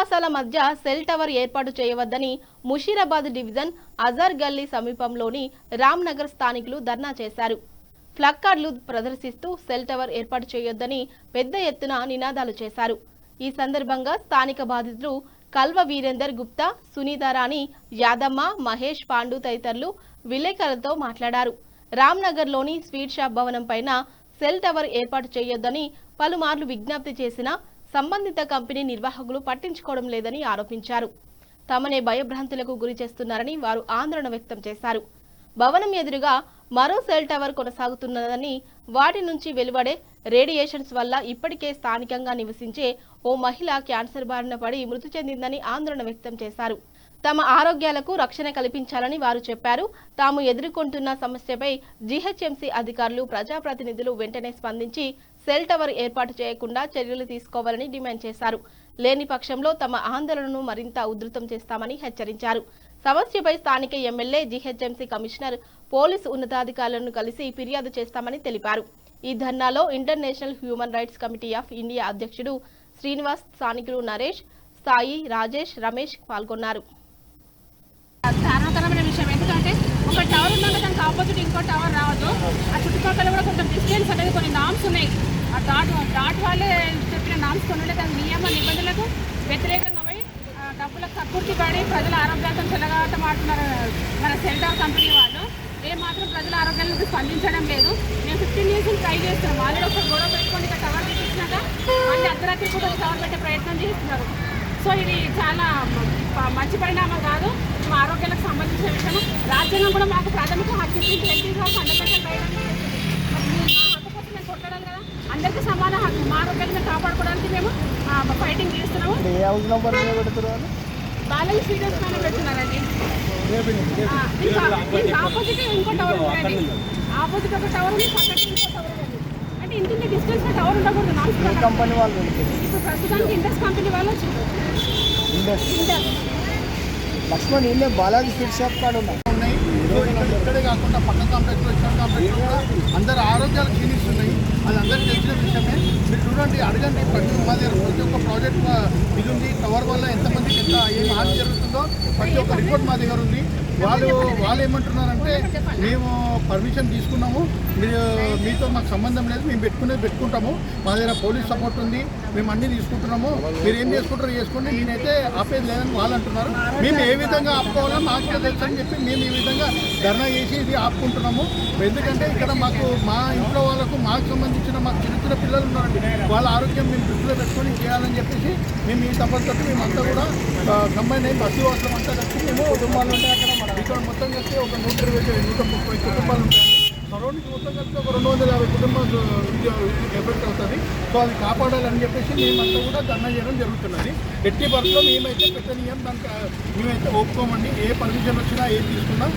నివాసాల మధ్య cell tower ఏర్పాటు చేయవద్దని ముషీరాబాద్ డివిజన్ అజర్ గల్లీ సమీపంలోని రామ్నగర్ స్థానికులు ధర్నా చేశారు. ఫ్లక్కార్డులు ప్రదర్శిస్తూ సెల్ టవర్ ఏర్పాటు చేయొద్దని పెద్ద ఎత్తున నినాదాలు చేశారు. ఈ సందర్భంగా స్థానిక బాధితులు కల్వ వీరేందర్ గుప్తా, సునీతారాణి, యాదమ్మ, మహేష్ పాండు తదితరులు విలేకరులతో మాట్లాడారు. రామ్నగర్లోని స్వీట్ షాప్ భవనం పైన సెల్ టవర్ ఏర్పాటు చేయొద్దని పలుమార్లు విజ్ఞప్తి చేసినా సంబంధిత కంపెనీ నిర్వాహకులు పట్టించుకోవడం లేదని ఆరోపించారు. తమనే భయభ్రాంతులకు గురి చేస్తున్నారని వారు ఆందోళన వ్యక్తం చేశారు. భవనం ఎదురుగా మరో సెల్ టవర్ కొనసాగుతున్నదని, వాటి నుంచి వెలువడే రేడియేషన్స్ వల్ల ఇప్పటికే స్థానికంగా నివసించే ఓ మహిళ క్యాన్సర్ బారిన పడి మృతి చెందిందని ఆందోళన వ్యక్తం చేశారు. తమ ఆరోగ్యాలకు రక్షణ కల్పించాలని వారు చెప్పారు. తాము ఎదుర్కొంటున్న సమస్యపై జీహెచ్ఎంసీ అధికారులు, ప్రజాప్రతినిధులు వెంటనే స్పందించి సెల్ టవర్ ఏర్పాటు చేయకుండా చర్యలు తీసుకోవాలని డిమాండ్ చేశారు. లేని పక్షంలో తమ ఆందోళనను మరింత ఉధృతం చేస్తామని హెచ్చరించారు. సమస్యపై స్థానిక ఎమ్మెల్యే, జీహెచ్ఎంసీ కమిషనర్, పోలీసు ఉన్నతాధికారులను కలిసి ఫిర్యాదు చేస్తామని తెలిపారు. ఈ ధర్నాలో international human rights committee of India అధ్యక్షుడు శ్రీనివాస్, స్థానికులు నరేష్, సాయి, రాజేష్, రమేష్ పాల్గొన్నారు. కారణకరమైన విషయం ఎందుకంటే ఒక టవర్ ఉన్నాక దానికి ఆపోజిట్ ఇంకో టవర్ రావద్దు. ఆ చుట్టుపక్కల కూడా కొంచెం డిస్టెన్స్ అనేది కొన్ని నామ్స్ ఉన్నాయి. ఆ డాట్ వాళ్ళే చెప్పిన నామ్స్ కొన్ని దాని నియమ నిబంధనలకు వ్యతిరేకంగా పోయి డబ్బులకు కక్కుర్తి పడి ప్రజల ఆరోగ్యాలతో చెలగాటం ఆడుతున్నారు మన సెల్ టవర్ కంపెనీ వాళ్ళు. ఏమాత్రం ప్రజల ఆరోగ్యాలకు స్పందించడం లేదు. మేము 15 years ట్రై చేస్తున్నాం. ఆల్రెడీ ఒక గొడవ పెట్టుకొని ఇక్కడ టవర్ పెట్టించినాక మళ్ళీ అర్ధరాత్రి కూడా టవర్ పెట్టే ప్రయత్నం చేస్తున్నారు. సో ఇది చాలా మంచి పరిణామం కాదు. మా ఆరోగ్యాలకు సంబంధించిన విషయం. రాజ్యాంగం కూడా మాకు ప్రాథమిక హక్కు ఇచ్చింది. ఫండమెంటల్ రైట్ అని మా హక్కు కోసం మేము కొట్టడాలి కదా. అందరికీ సమాన హక్కు. మా ఆరోగ్యాన్ని కాపాడుకోవడానికి మేము ఫైటింగ్ చేస్తున్నాము. బాలయ్య స్వీట్ పైన పెడుతున్నారండి. దీనికి ఆపోజిట్ ఇంకో టవర్ ఉందండి. ఆపోజిట్ ఒక టవర్ ఉంది, పక్కకి ఇంకో టవర్ ఉంది. అంటే ఇంత డిస్టెన్స్ టవర్ ఉండకూడదు. ఇప్పుడు ప్రస్తుతానికి ఇండస్ కంపెనీ వాళ్ళు వచ్చింది. లక్ష్మణ్ ఇల్లే బాలాజీ స్వీట్ షాప్ కాడ ఉన్నాయి. ఇక్కడే కాకుండా పక్క కాంప్లెక్స్లో, ఇతర కాంప్లెక్స్లో కూడా అందరి ఆరోగ్యాలు క్షీణిస్తున్నాయి. అది అందరికీ తెలిసిన విషయమే. మీరు చూడండి, అడగండి. మా దగ్గర ప్రతి ఒక్క ప్రాజెక్ట్ ఇది ఉంది. టవర్ వల్ల ఎంతమందికి ఏం హాని జరుగుతుందో ప్రతి ఒక్క రిపోర్ట్ మా దగ్గర ఉంది. వాళ్ళు ఏమంటున్నారంటే, మేము పర్మిషన్ తీసుకున్నాము, మీతో మాకు సంబంధం లేదు, మేము పెట్టుకుంటాము, మా దగ్గర పోలీస్ సపోర్ట్ ఉంది, మేము అన్నీ తీసుకుంటున్నాము, మీరు ఏం చేసుకుంటారో చేసుకోండి, నేనైతే ఆపేది లేదని వాళ్ళు అంటున్నారు. మేము ఏ విధంగా ఆపుకోవాలో మాకు తెలుసు అని చెప్పి మేము ఈ విధంగా ధర్నా చేసి ఇది ఆపుకుంటున్నాము. ఎందుకంటే ఇక్కడ మాకు మా ఇంట్లో వాళ్ళకు మాకు సంబంధించిన మాకు చిన్న పిల్లలు ఉన్నారండి. వాళ్ళ ఆరోగ్యం మేము దృష్టిలో పెట్టుకొని చేయాలని చెప్పేసి మేము ఈ సపోర్ట్తో మేమంతా కూడా కంబైన్ అయ్యి బస్సు వాసులు అంతా కలిసి మేము కుటుంబాలు ఉంటాయి. అక్కడ ఇక్కడ మొత్తం కలిసి ఒక 120-130 కుటుంబాలు ఉంటాయండి. సరౌండింగ్ మొత్తం కలిసి ఒక 250 కుటుంబాలు ఎఫెక్ట్ అవుతుంది. సో అది కాపాడాలని చెప్పేసి మేమంతా కూడా ధర్నా చేయడం జరుగుతున్నది. ఎట్టి పరిస్థితుల్లో మేమైతే పెట్టనీయం, దానికి మేమైతే ఒప్పుకోమండి. ఏ పర్మిషన్ వచ్చినా ఏం తీసుకున్నా